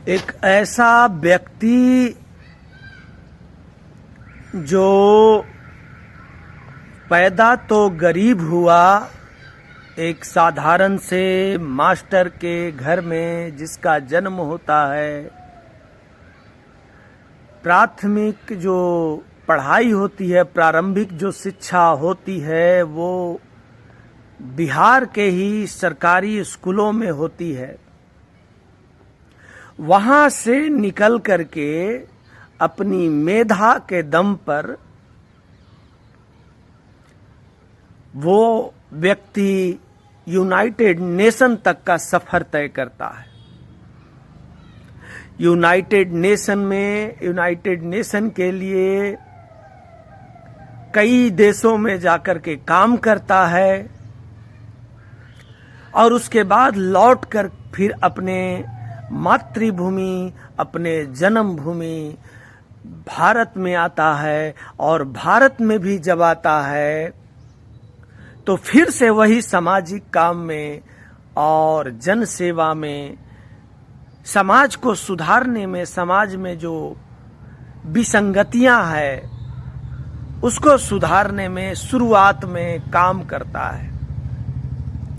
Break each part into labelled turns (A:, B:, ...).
A: एक ऐसा व्यक्ति जो पैदा तो गरीब हुआ, एक साधारण से मास्टर के घर में जिसका जन्म होता है, प्राथमिक जो पढ़ाई होती है, प्रारंभिक जो शिक्षा होती है वो बिहार के ही सरकारी स्कूलों में होती है। वहां से निकल करके अपनी मेधा के दम पर वो व्यक्ति यूनाइटेड नेशन तक का सफर तय करता है। यूनाइटेड नेशन के लिए कई देशों में जाकर के काम करता है और उसके बाद लौटकर फिर अपने मातृभूमि, अपने जन्मभूमि भारत में आता है। और भारत में भी जब आता है तो फिर से वही सामाजिक काम में और जन सेवा में, समाज को सुधारने में, समाज में जो विसंगतियां हैं उसको सुधारने में शुरुआत में काम करता है।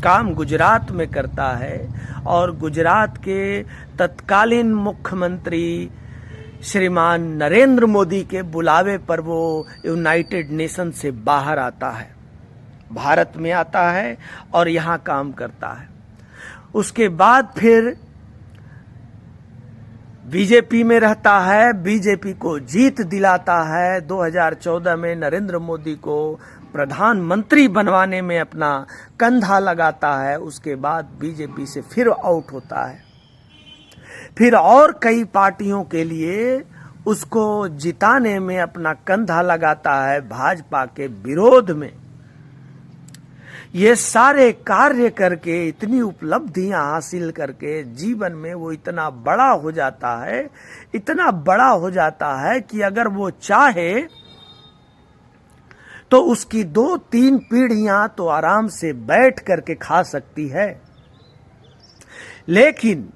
A: काम गुजरात में करता है और गुजरात के तत्कालीन मुख्यमंत्री श्रीमान नरेंद्र मोदी के बुलावे पर वो यूनाइटेड नेशन से बाहर आता है, भारत में आता है और यहाँ काम करता है। उसके बाद फिर बीजेपी में रहता है, बीजेपी को जीत दिलाता है। 2014 में नरेंद्र मोदी को प्रधानमंत्री बनवाने में अपना कंधा लगाता है। उसके बाद बीजेपी से फिर आउट होता है। फिर और कई पार्टियों के लिए उसको जिताने में अपना कंधा लगाता है, भाजपा के विरोध में। ये सारे कार्य करके, इतनी उपलब्धियां हासिल करके जीवन में वो इतना बड़ा हो जाता है, इतना बड़ा हो जाता है कि अगर वो चाहे तो उसकी 2-3 पीढ़ियां तो आराम से बैठ करके खा सकती है। लेकिन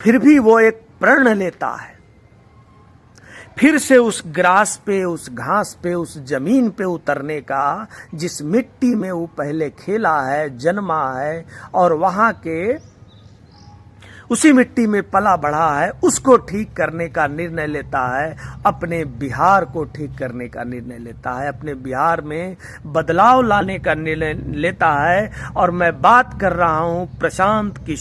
A: फिर भी वो एक प्रण लेता है, फिर से उस ग्रास पे, उस घास पे, उस जमीन पे उतरने का, जिस मिट्टी में वो पहले खेला है, जन्मा है और वहां के उसी मिट्टी में पला बढ़ा है, उसको ठीक करने का निर्णय लेता है। अपने बिहार को ठीक करने का निर्णय लेता है, अपने बिहार में बदलाव लाने का निर्णय लेता है। और मैं बात कर रहा हूं प्रशांत किशोर